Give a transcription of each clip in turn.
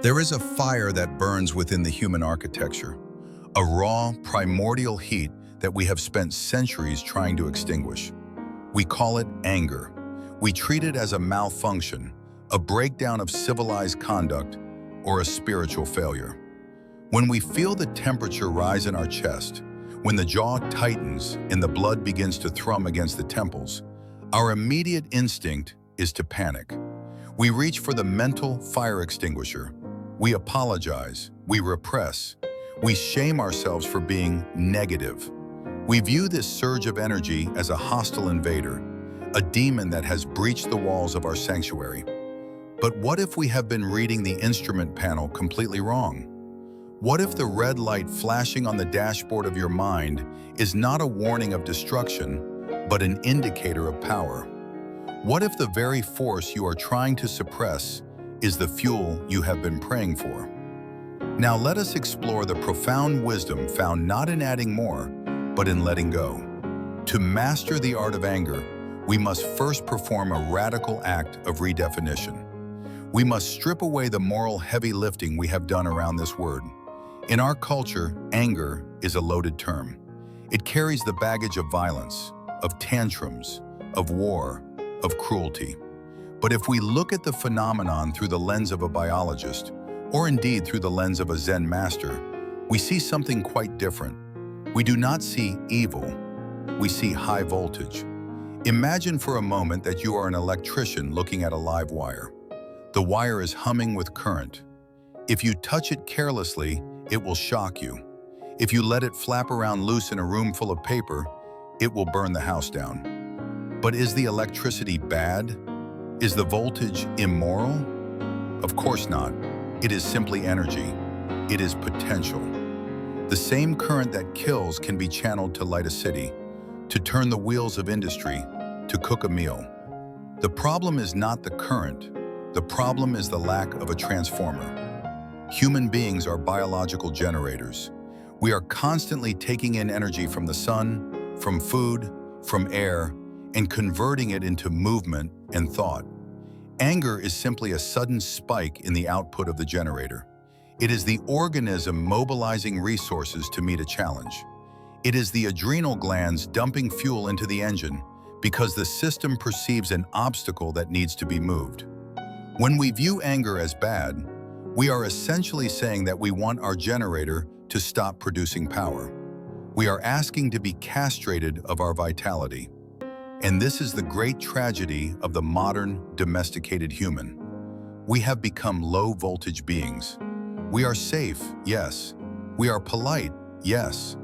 There is a fire that burns within the human architecture, a raw, primordial heat that we have spent centuries trying to extinguish. We call it anger. We treat it as a malfunction, a breakdown of civilized conduct, or a spiritual failure. When we feel the temperature rise in our chest, when the jaw tightens and the blood begins to thrum against the temples, our immediate instinct is to panic. We reach for the mental fire extinguisher. We apologize, we repress, we shame ourselves for being negative. We view this surge of energy as a hostile invader, a demon that has breached the walls of our sanctuary. But what if we have been reading the instrument panel completely wrong? What if the red light flashing on the dashboard of your mind is not a warning of destruction, but an indicator of power? What if the very force you are trying to suppress is the fuel you have been praying for? Now let us explore the profound wisdom found not in adding more, but in letting go. To master the art of anger, we must first perform a radical act of redefinition. We must strip away the moral heavy lifting we have done around this word. In our culture, anger is a loaded term. It carries the baggage of violence, of tantrums, of war, of cruelty. But if we look at the phenomenon through the lens of a biologist, or indeed through the lens of a Zen master, we see something quite different. We do not see evil, we see high voltage. Imagine for a moment that you are an electrician looking at a live wire. The wire is humming with current. If you touch it carelessly, it will shock you. If you let it flap around loose in a room full of paper, it will burn the house down. But is the electricity bad? Is the voltage immoral? Of course not. It is simply energy. It is potential. The same current that kills can be channeled to light a city, to turn the wheels of industry, to cook a meal. The problem is not the current. The problem is the lack of a transformer. Human beings are biological generators. We are constantly taking in energy from the sun, from food, from air, and converting it into movement and thought. Anger is simply a sudden spike in the output of the generator. It is the organism mobilizing resources to meet a challenge. It is the adrenal glands dumping fuel into the engine because the system perceives an obstacle that needs to be moved. When we view anger as bad, we are essentially saying that we want our generator to stop producing power. We are asking to be castrated of our vitality. And this is the great tragedy of the modern, domesticated human. We have become low-voltage beings. We are safe, yes. We are polite, yes.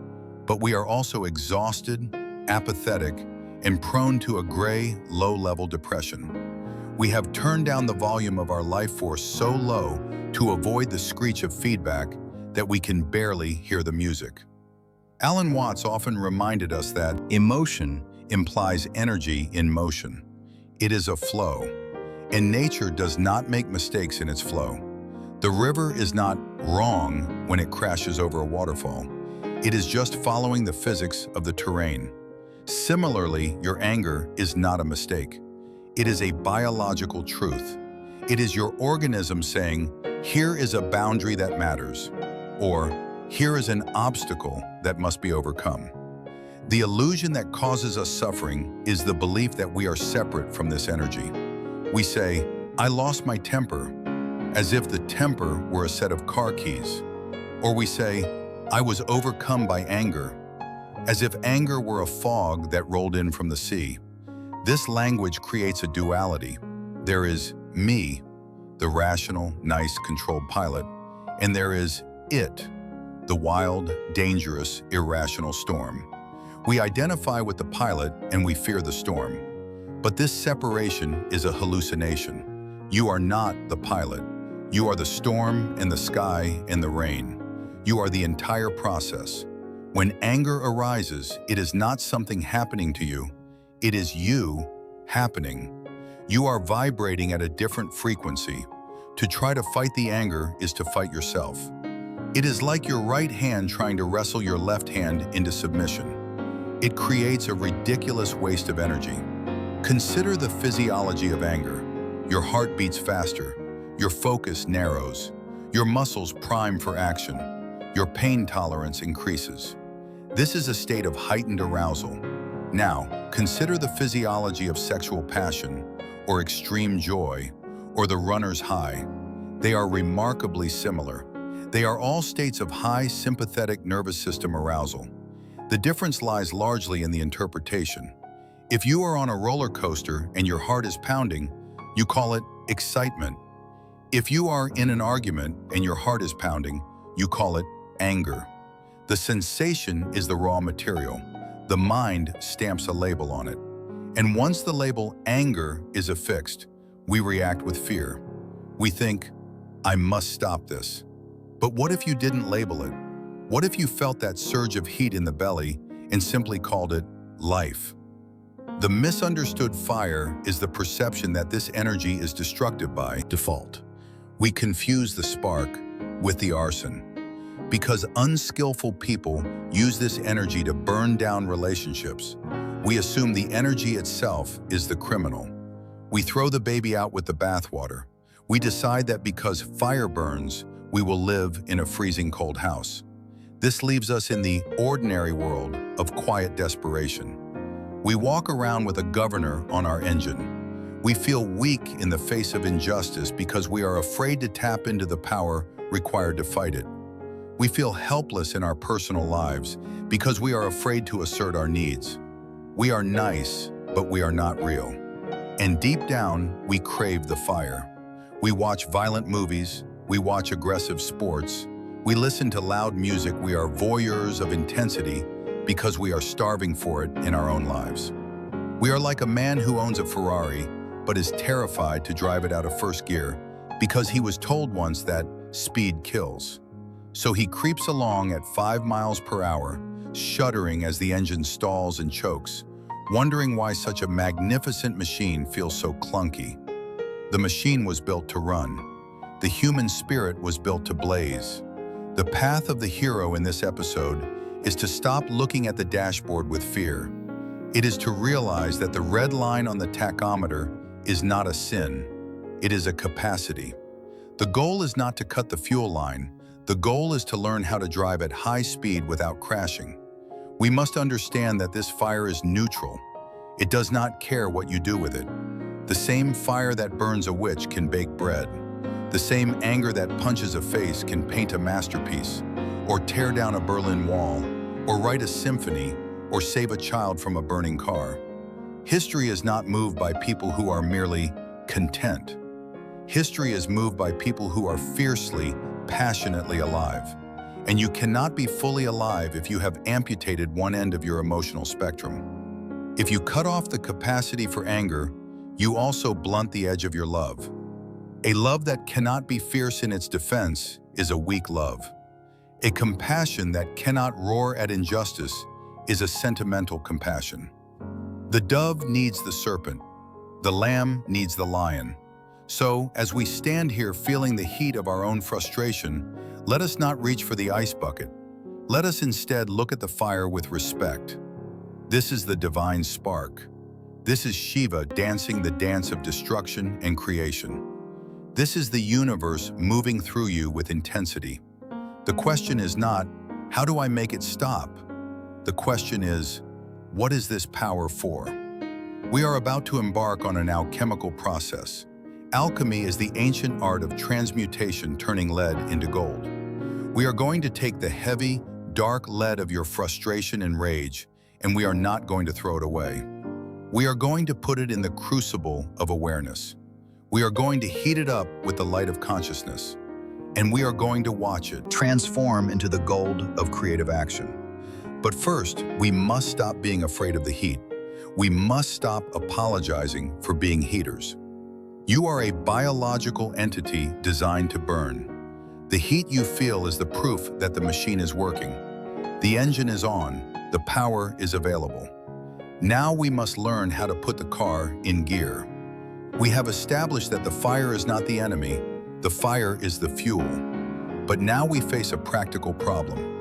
But we are also exhausted, apathetic, and prone to a gray, low-level depression. We have turned down the volume of our life force so low to avoid the screech of feedback that we can barely hear the music. Alan Watts often reminded us that emotion implies energy in motion. It is a flow, and nature does not make mistakes in its flow. The river is not wrong when it crashes over a waterfall. It is just following the physics of the terrain. Similarly, your anger is not a mistake. It is a biological truth. It is your organism saying, here is a boundary that matters, or here is an obstacle that must be overcome. The illusion that causes us suffering is the belief that we are separate from this energy. We say, I lost my temper, as if the temper were a set of car keys. Or we say, I was overcome by anger, as if anger were a fog that rolled in from the sea. This language creates a duality. There is me, the rational, nice, controlled pilot, and there is it, the wild, dangerous, irrational storm. We identify with the pilot and we fear the storm. But this separation is a hallucination. You are not the pilot. You are the storm and the sky and the rain. You are the entire process. When anger arises, it is not something happening to you. It is you happening. You are vibrating at a different frequency. To try to fight the anger is to fight yourself. It is like your right hand trying to wrestle your left hand into submission. It creates a ridiculous waste of energy. Consider the physiology of anger. Your heart beats faster. Your focus narrows. Your muscles prime for action. Your pain tolerance increases. This is a state of heightened arousal. Now, consider the physiology of sexual passion, or extreme joy, or the runner's high. They are remarkably similar. They are all states of high sympathetic nervous system arousal. The difference lies largely in the interpretation. If you are on a roller coaster and your heart is pounding, you call it excitement. If you are in an argument and your heart is pounding, you call it anger. The sensation is the raw material. The mind stamps a label on it. And once the label anger is affixed, we react with fear. We think, I must stop this. But what if you didn't label it? What if you felt that surge of heat in the belly and simply called it life? The misunderstood fire is the perception that this energy is destructive by default. We confuse the spark with the arson. Because unskillful people use this energy to burn down relationships, we assume the energy itself is the criminal. We throw the baby out with the bathwater. We decide that because fire burns, we will live in a freezing cold house. This leaves us in the ordinary world of quiet desperation. We walk around with a governor on our engine. We feel weak in the face of injustice because we are afraid to tap into the power required to fight it. We feel helpless in our personal lives because we are afraid to assert our needs. We are nice, but we are not real. And deep down, we crave the fire. We watch violent movies, we watch aggressive sports, we listen to loud music. We are voyeurs of intensity because we are starving for it in our own lives. We are like a man who owns a Ferrari but is terrified to drive it out of first gear because he was told once that speed kills. So he creeps along at 5 miles per hour, shuddering as the engine stalls and chokes, wondering why such a magnificent machine feels so clunky. The machine was built to run. The human spirit was built to blaze. The path of the hero in this episode is to stop looking at the dashboard with fear. It is to realize that the red line on the tachometer is not a sin. It is a capacity. The goal is not to cut the fuel line. The goal is to learn how to drive at high speed without crashing. We must understand that this fire is neutral. It does not care what you do with it. The same fire that burns a witch can bake bread. The same anger that punches a face can paint a masterpiece, or tear down a Berlin Wall, or write a symphony, or save a child from a burning car. History is not moved by people who are merely content. History is moved by people who are fiercely, passionately alive. And you cannot be fully alive if you have amputated one end of your emotional spectrum. If you cut off the capacity for anger, you also blunt the edge of your love. A love that cannot be fierce in its defense is a weak love. A compassion that cannot roar at injustice is a sentimental compassion. The dove needs the serpent. The lamb needs the lion. So, as we stand here feeling the heat of our own frustration, let us not reach for the ice bucket. Let us instead look at the fire with respect. This is the divine spark. This is Shiva dancing the dance of destruction and creation. This is the universe moving through you with intensity. The question is not, how do I make it stop? The question is, what is this power for? We are about to embark on an alchemical process. Alchemy is the ancient art of transmutation, turning lead into gold. We are going to take the heavy, dark lead of your frustration and rage, and we are not going to throw it away. We are going to put it in the crucible of awareness. We are going to heat it up with the light of consciousness, and we are going to watch it transform into the gold of creative action. But first, we must stop being afraid of the heat. We must stop apologizing for being heaters. You are a biological entity designed to burn. The heat you feel is the proof that the machine is working. The engine is on, the power is available. Now we must learn how to put the car in gear. We have established that the fire is not the enemy, the fire is the fuel. But now we face a practical problem.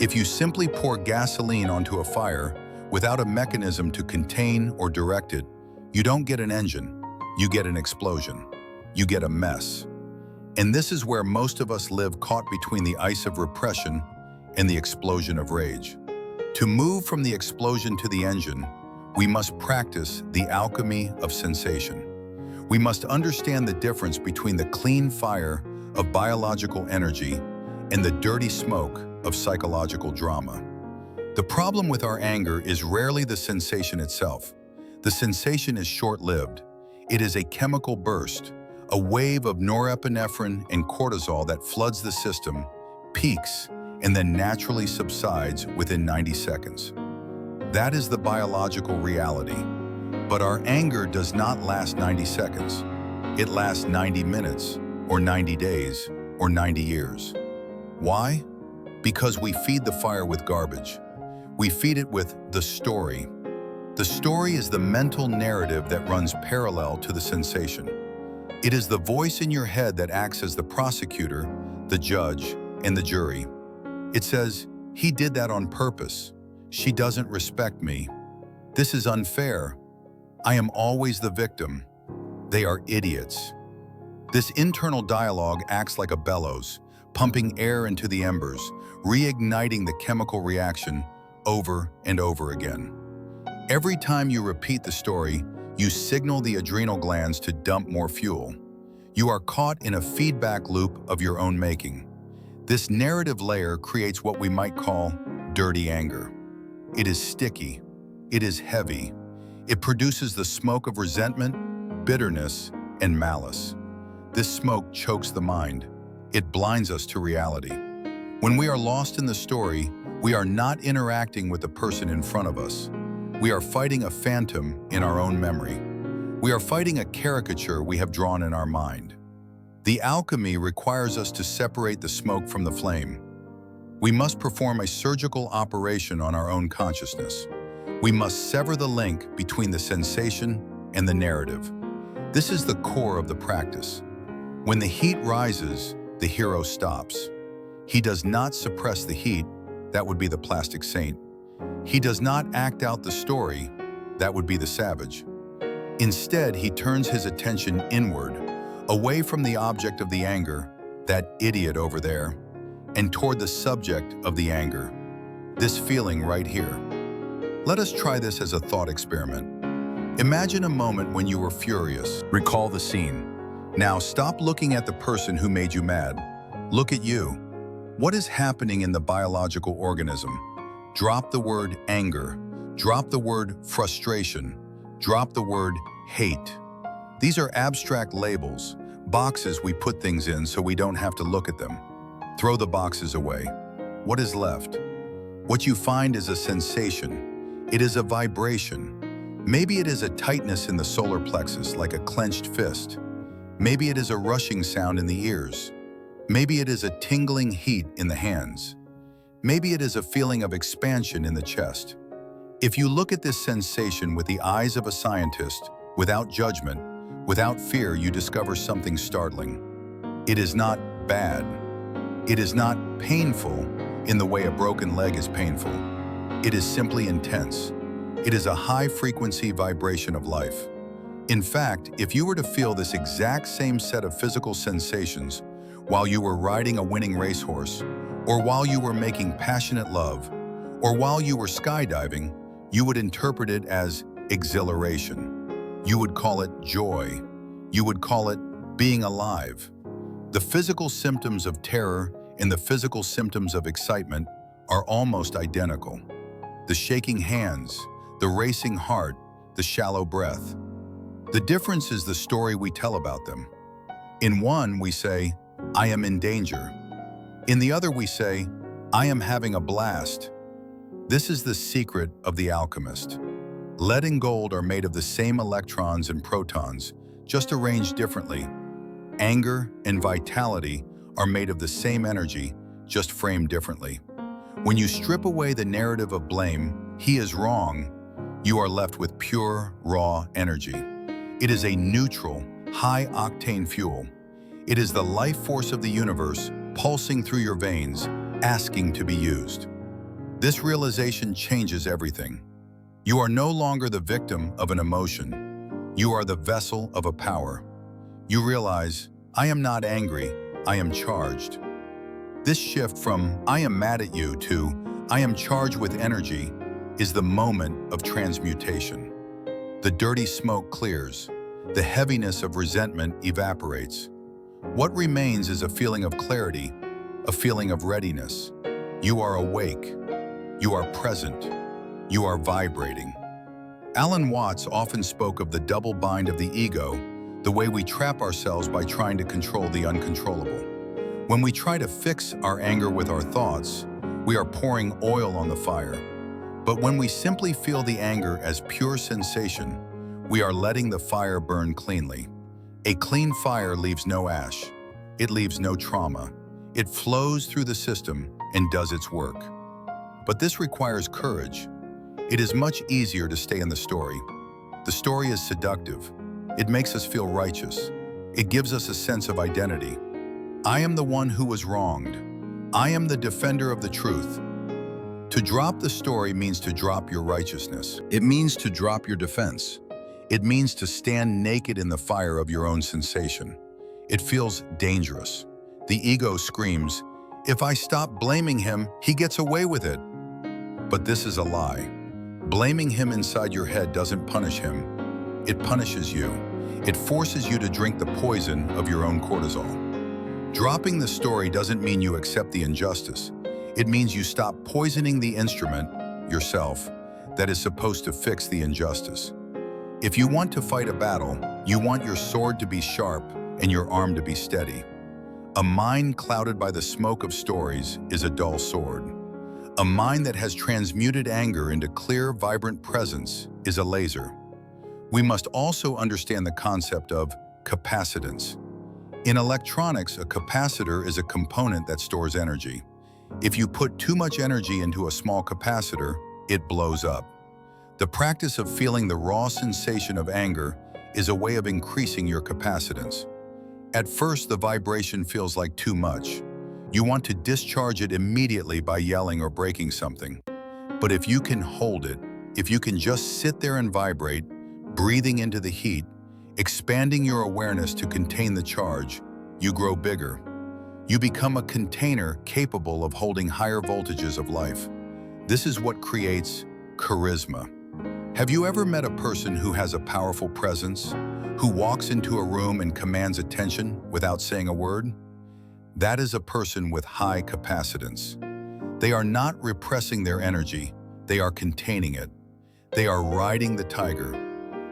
If you simply pour gasoline onto a fire without a mechanism to contain or direct it, you don't get an engine, you get an explosion, you get a mess. And this is where most of us live, caught between the ice of repression and the explosion of rage. To move from the explosion to the engine, we must practice the alchemy of sensation. We must understand the difference between the clean fire of biological energy and the dirty smoke of psychological drama. The problem with our anger is rarely the sensation itself. The sensation is short-lived. It is a chemical burst, a wave of norepinephrine and cortisol that floods the system, peaks, and then naturally subsides within 90 seconds. That is the biological reality. But our anger does not last 90 seconds. It lasts 90 minutes, or 90 days, or 90 years. Why? Because we feed the fire with garbage. We feed it with the story. The story is the mental narrative that runs parallel to the sensation. It is the voice in your head that acts as the prosecutor, the judge, and the jury. It says, "He did that on purpose. She doesn't respect me. This is unfair. I am always the victim. They are idiots." This internal dialogue acts like a bellows, pumping air into the embers, reigniting the chemical reaction over and over again. Every time you repeat the story, you signal the adrenal glands to dump more fuel. You are caught in a feedback loop of your own making. This narrative layer creates what we might call dirty anger. It is sticky. It is heavy. It produces the smoke of resentment, bitterness, and malice. This smoke chokes the mind. It blinds us to reality. When we are lost in the story, we are not interacting with the person in front of us. We are fighting a phantom in our own memory. We are fighting a caricature we have drawn in our mind. The alchemy requires us to separate the smoke from the flame. We must perform a surgical operation on our own consciousness. We must sever the link between the sensation and the narrative. This is the core of the practice. When the heat rises, the hero stops. He does not suppress the heat. That would be the plastic saint. He does not act out the story. That would be the savage. Instead, he turns his attention inward, away from the object of the anger, that idiot over there, and toward the subject of the anger, this feeling right here. Let us try this as a thought experiment. Imagine a moment when you were furious. Recall the scene. Now stop looking at the person who made you mad. Look at you. What is happening in the biological organism? Drop the word anger. Drop the word frustration. Drop the word hate. These are abstract labels, boxes we put things in so we don't have to look at them. Throw the boxes away. What is left? What you find is a sensation. It is a vibration. Maybe it is a tightness in the solar plexus, like a clenched fist. Maybe it is a rushing sound in the ears. Maybe it is a tingling heat in the hands. Maybe it is a feeling of expansion in the chest. If you look at this sensation with the eyes of a scientist, without judgment, without fear, you discover something startling. It is not bad. It is not painful in the way a broken leg is painful. It is simply intense. It is a high-frequency vibration of life. In fact, if you were to feel this exact same set of physical sensations while you were riding a winning racehorse, or while you were making passionate love, or while you were skydiving, you would interpret it as exhilaration. You would call it joy. You would call it being alive. The physical symptoms of terror and the physical symptoms of excitement are almost identical. The shaking hands, the racing heart, the shallow breath. The difference is the story we tell about them. In one, we say, "I am in danger." In the other, we say, "I am having a blast." This is the secret of the alchemist. Lead and gold are made of the same electrons and protons, just arranged differently. Anger and vitality are made of the same energy, just framed differently. When you strip away the narrative of blame, "he is wrong," you are left with pure, raw energy. It is a neutral, high-octane fuel. It is the life force of the universe pulsing through your veins, asking to be used. This realization changes everything. You are no longer the victim of an emotion. You are the vessel of a power. You realize, I am not angry, I am charged. This shift from I am mad at you to I am charged with energy is the moment of transmutation. The dirty smoke clears. The heaviness of resentment evaporates. What remains is a feeling of clarity, a feeling of readiness. You are awake. You are present. You are vibrating. Alan Watts often spoke of the double bind of the ego, the way we trap ourselves by trying to control the uncontrollable. When we try to fix our anger with our thoughts, we are pouring oil on the fire. But when we simply feel the anger as pure sensation, we are letting the fire burn cleanly. A clean fire leaves no ash. It leaves no trauma. It flows through the system and does its work. But this requires courage. It is much easier to stay in the story. The story is seductive. It makes us feel righteous. It gives us a sense of identity. I am the one who was wronged. I am the defender of the truth. To drop the story means to drop your righteousness. It means to drop your defense. It means to stand naked in the fire of your own sensation. It feels dangerous. The ego screams, if I stop blaming him, he gets away with it. But this is a lie. Blaming him inside your head doesn't punish him. It punishes you. It forces you to drink the poison of your own cortisol. Dropping the story doesn't mean you accept the injustice. It means you stop poisoning the instrument, yourself, that is supposed to fix the injustice. If you want to fight a battle, you want your sword to be sharp and your arm to be steady. A mind clouded by the smoke of stories is a dull sword. A mind that has transmuted anger into clear, vibrant presence is a laser. We must also understand the concept of capacitance. In electronics, a capacitor is a component that stores energy. If you put too much energy into a small capacitor, it blows up. The practice of feeling the raw sensation of anger is a way of increasing your capacitance. At first, the vibration feels like too much. You want to discharge it immediately by yelling or breaking something. But if you can hold it, if you can just sit there and vibrate, breathing into the heat, expanding your awareness to contain the charge, you grow bigger. You become a container capable of holding higher voltages of life. This is what creates charisma. Have you ever met a person who has a powerful presence, who walks into a room and commands attention without saying a word? That is a person with high capacitance. They are not repressing their energy, they are containing it. They are riding the tiger.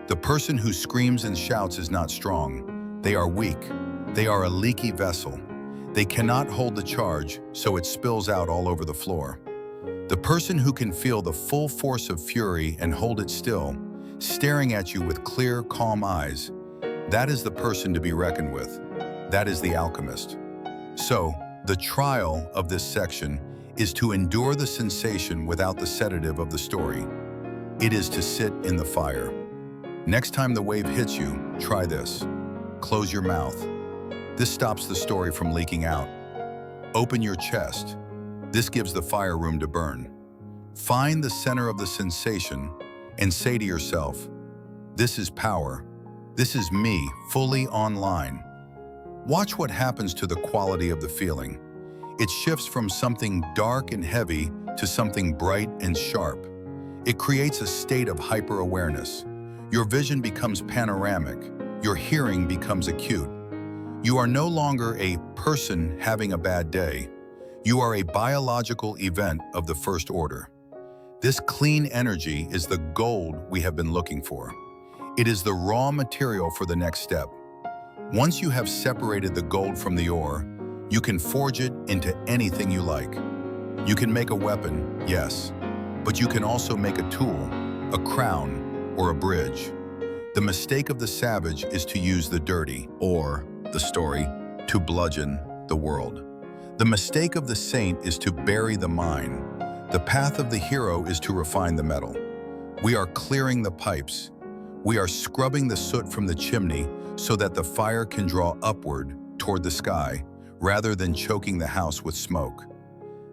The person who screams and shouts is not strong. They are weak. They are a leaky vessel. They cannot hold the charge, so it spills out all over the floor. The person who can feel the full force of fury and hold it still, staring at you with clear, calm eyes, that is the person to be reckoned with. That is the alchemist. So, the trial of this section is to endure the sensation without the sedative of the story. It is to sit in the fire. Next time the wave hits you, try this. Close your mouth. This stops the story from leaking out. Open your chest. This gives the fire room to burn. Find the center of the sensation and say to yourself, this is power. This is me, fully online. Watch what happens to the quality of the feeling. It shifts from something dark and heavy to something bright and sharp. It creates a state of hyper-awareness. Your vision becomes panoramic. Your hearing becomes acute. You are no longer a person having a bad day. You are a biological event of the first order. This clean energy is the gold we have been looking for. It is the raw material for the next step. Once you have separated the gold from the ore, you can forge it into anything you like. You can make a weapon, yes, but you can also make a tool, a crown, or a bridge. The mistake of the savage is to use the dirty, or the story, to bludgeon the world. The mistake of the saint is to bury the mine. The path of the hero is to refine the metal. We are clearing the pipes. We are scrubbing the soot from the chimney so that the fire can draw upward toward the sky, rather than choking the house with smoke.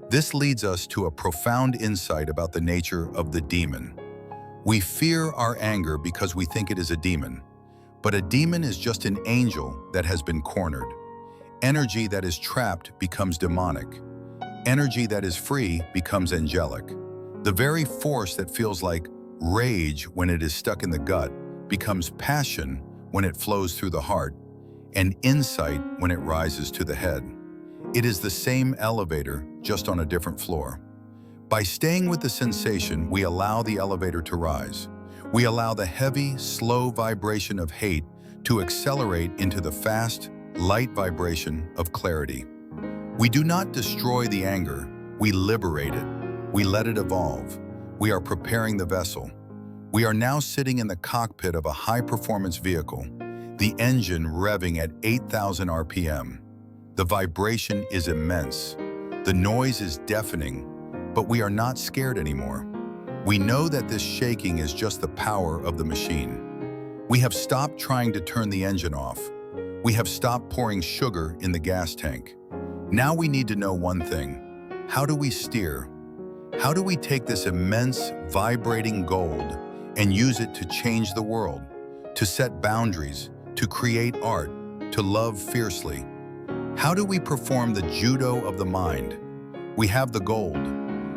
This leads us to a profound insight about the nature of the demon. We fear our anger because we think it is a demon, but a demon is just an angel that has been cornered. Energy that is trapped becomes demonic. Energy that is free becomes angelic. The very force that feels like rage when it is stuck in the gut becomes passion when it flows through the heart, and insight when it rises to the head. It is the same elevator, just on a different floor. By staying with the sensation, we allow the elevator to rise. We allow the heavy, slow vibration of hate to accelerate into the fast, light vibration of clarity. We do not destroy the anger, we liberate it. We let it evolve. We are preparing the vessel. We are now sitting in the cockpit of a high-performance vehicle, the engine revving at 8,000 RPM. The vibration is immense. The noise is deafening, but we are not scared anymore. We know that this shaking is just the power of the machine. We have stopped trying to turn the engine off. We have stopped pouring sugar in the gas tank. Now we need to know one thing. How do we steer? How do we take this immense, vibrating gold and use it to change the world, to set boundaries, to create art, to love fiercely? How do we perform the judo of the mind? We have the gold.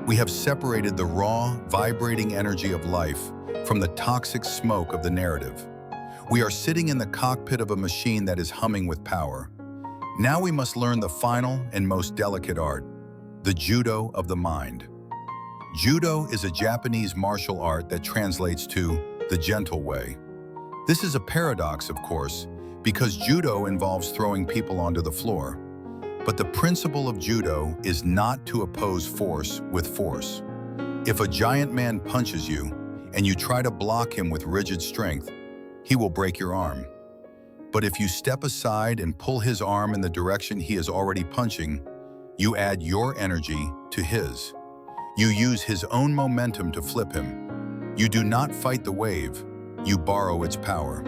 We have separated the raw, vibrating energy of life from the toxic smoke of the narrative. We are sitting in the cockpit of a machine that is humming with power. Now we must learn the final and most delicate art, the judo of the mind. Judo is a Japanese martial art that translates to the gentle way. This is a paradox, of course, because judo involves throwing people onto the floor. But the principle of judo is not to oppose force with force. If a giant man punches you and you try to block him with rigid strength, he will break your arm. But if you step aside and pull his arm in the direction he is already punching, you add your energy to his. You use his own momentum to flip him. You do not fight the wave, you borrow its power.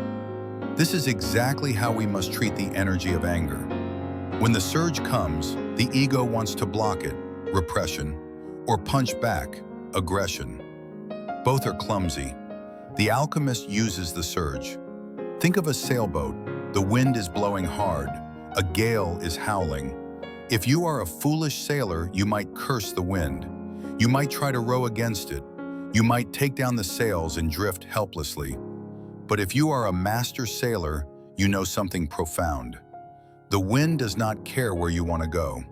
This is exactly how we must treat the energy of anger. When the surge comes, the ego wants to block it, repression, or punch back, aggression. Both are clumsy. The alchemist uses the surge. Think of a sailboat. The wind is blowing hard. A gale is howling. If you are a foolish sailor, you might curse the wind. You might try to row against it. You might take down the sails and drift helplessly. But if you are a master sailor, you know something profound. The wind does not care where you want to go.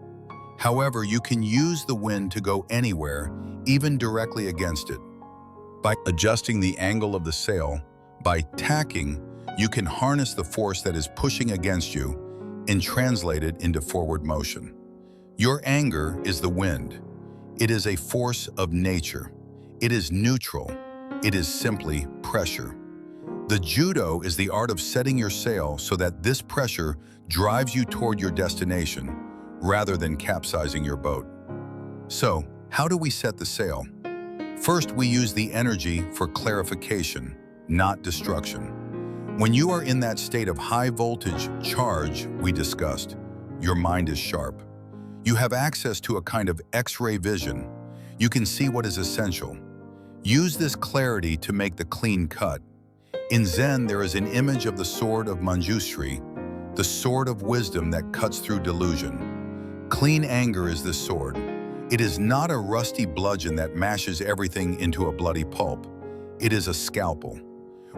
However, you can use the wind to go anywhere, even directly against it. By adjusting the angle of the sail, by tacking, you can harness the force that is pushing against you and translate it into forward motion. Your anger is the wind. It is a force of nature. It is neutral. It is simply pressure. The judo is the art of setting your sail so that this pressure drives you toward your destination rather than capsizing your boat. So, how do we set the sail? First, we use the energy for clarification, not destruction. When you are in that state of high voltage charge we discussed, your mind is sharp. You have access to a kind of X-ray vision. You can see what is essential. Use this clarity to make the clean cut. In Zen, there is an image of the sword of Manjushri, the sword of wisdom that cuts through delusion. Clean anger is this sword. It is not a rusty bludgeon that mashes everything into a bloody pulp. It is a scalpel.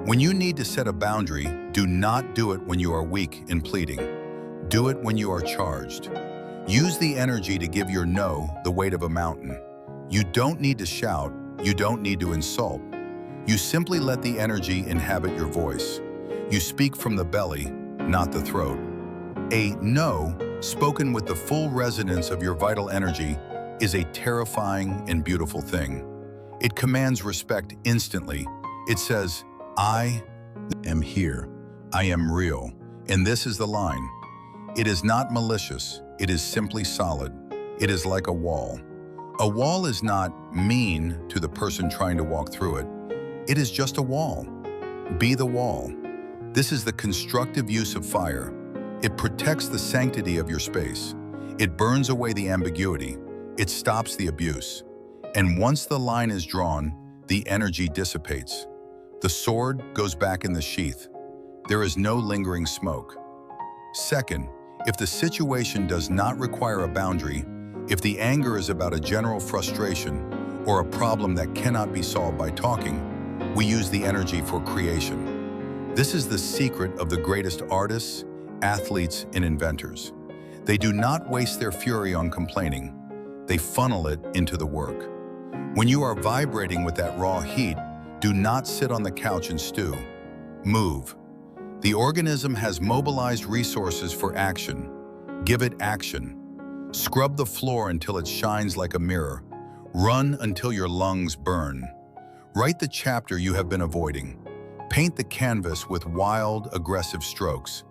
When you need to set a boundary, do not do it when you are weak and pleading. Do it when you are charged. Use the energy to give your no the weight of a mountain. You don't need to shout. You don't need to insult. You simply let the energy inhabit your voice. You speak from the belly, not the throat. A no, spoken with the full resonance of your vital energy, is a terrifying and beautiful thing. It commands respect instantly. It says, I am here. I am real. And this is the line. It is not malicious. It is simply solid. It is like a wall. A wall is not mean to the person trying to walk through it. It is just a wall. Be the wall. This is the constructive use of fire. It protects the sanctity of your space. It burns away the ambiguity. It stops the abuse. And once the line is drawn, the energy dissipates. The sword goes back in the sheath. There is no lingering smoke. Second, If the situation does not require a boundary, if the anger is about a general frustration or a problem that cannot be solved by talking, we use the energy for creation. This is the secret of the greatest artists, athletes, and inventors. They do not waste their fury on complaining. They funnel it into the work. When you are vibrating with that raw heat, do not sit on the couch and stew. Move. The organism has mobilized resources for action. Give it action. Scrub the floor until it shines like a mirror. Run until your lungs burn. Write the chapter you have been avoiding. Paint the canvas with wild, aggressive strokes.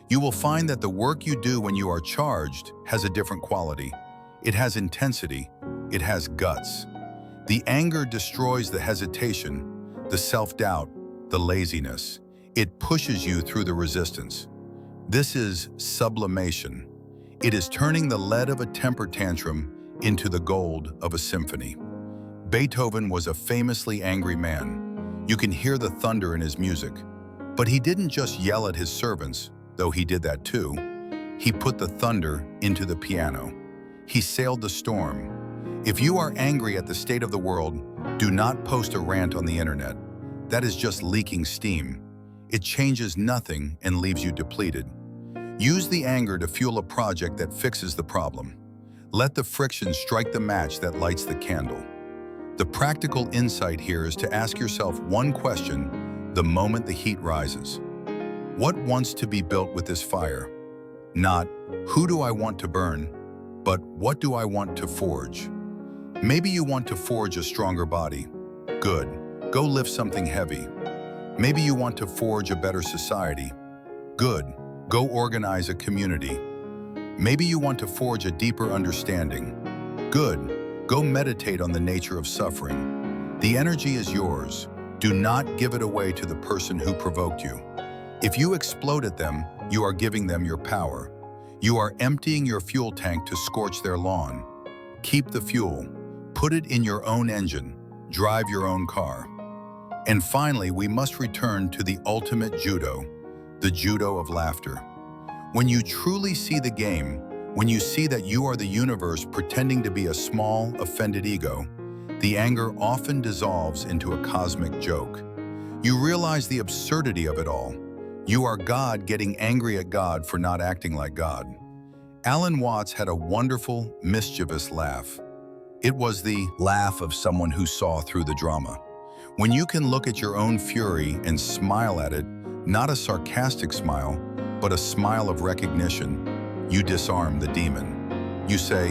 You will find that the work you do when you are charged has a different quality. It has intensity. It has guts. The anger destroys the hesitation, the self-doubt, the laziness. It pushes you through the resistance. This is sublimation. It is turning the lead of a temper tantrum into the gold of a symphony. Beethoven was a famously angry man. You can hear the thunder in his music. But he didn't just yell at his servants, though he did that too. He put the thunder into the piano. He sailed the storm. If you are angry at the state of the world, do not post a rant on the internet. That is just leaking steam. It changes nothing and leaves you depleted. Use the anger to fuel a project that fixes the problem. Let the friction strike the match that lights the candle. The practical insight here is to ask yourself one question the moment the heat rises. What wants to be built with this fire? Not, who do I want to burn, but what do I want to forge? Maybe you want to forge a stronger body. Good. Go lift something heavy. Maybe you want to forge a better society. Good. Go organize a community. Maybe you want to forge a deeper understanding. Good. Go meditate on the nature of suffering. The energy is yours. Do not give it away to the person who provoked you. If you explode at them, you are giving them your power. You are emptying your fuel tank to scorch their lawn. Keep the fuel. Put it in your own engine. Drive your own car. And finally, we must return to the ultimate judo, the judo of laughter. When you truly see the game, when you see that you are the universe pretending to be a small, offended ego, the anger often dissolves into a cosmic joke. You realize the absurdity of it all. You are God getting angry at God for not acting like God. Alan Watts had a wonderful, mischievous laugh. It was the laugh of someone who saw through the drama. When you can look at your own fury and smile at it, not a sarcastic smile, but a smile of recognition, you disarm the demon. You say,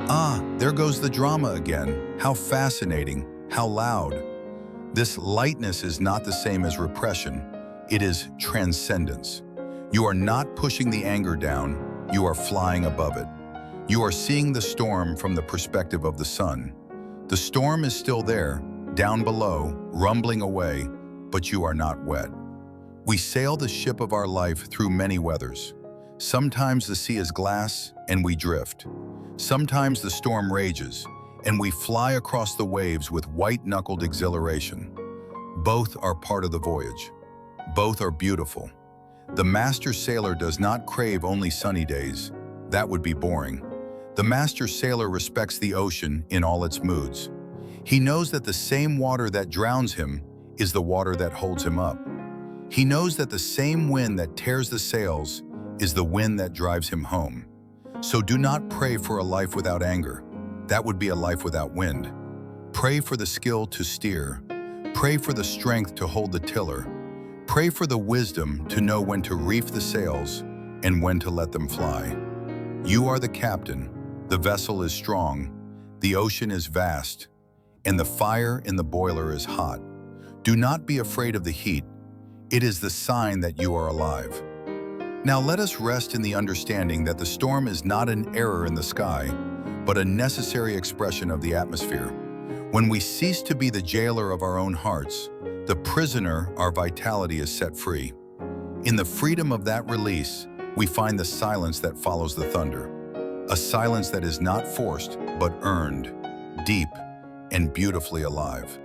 "Ah, there goes the drama again. How fascinating, how loud." This lightness is not the same as repression. It is transcendence. You are not pushing the anger down, you are flying above it. You are seeing the storm from the perspective of the sun. The storm is still there, down below, rumbling away, but you are not wet. We sail the ship of our life through many weathers. Sometimes the sea is glass and we drift. Sometimes the storm rages and we fly across the waves with white-knuckled exhilaration. Both are part of the voyage. Both are beautiful. The master sailor does not crave only sunny days. That would be boring. The master sailor respects the ocean in all its moods. He knows that the same water that drowns him is the water that holds him up. He knows that the same wind that tears the sails is the wind that drives him home. So do not pray for a life without anger. That would be a life without wind. Pray for the skill to steer. Pray for the strength to hold the tiller. Pray for the wisdom to know when to reef the sails and when to let them fly. You are the captain. The vessel is strong. The ocean is vast. And the fire in the boiler is hot. Do not be afraid of the heat. It is the sign that you are alive. Now let us rest in the understanding that the storm is not an error in the sky, but a necessary expression of the atmosphere. When we cease to be the jailer of our own hearts, the prisoner, our vitality is set free. In the freedom of that release, we find the silence that follows the thunder. A silence that is not forced, but earned, deep, and beautifully alive.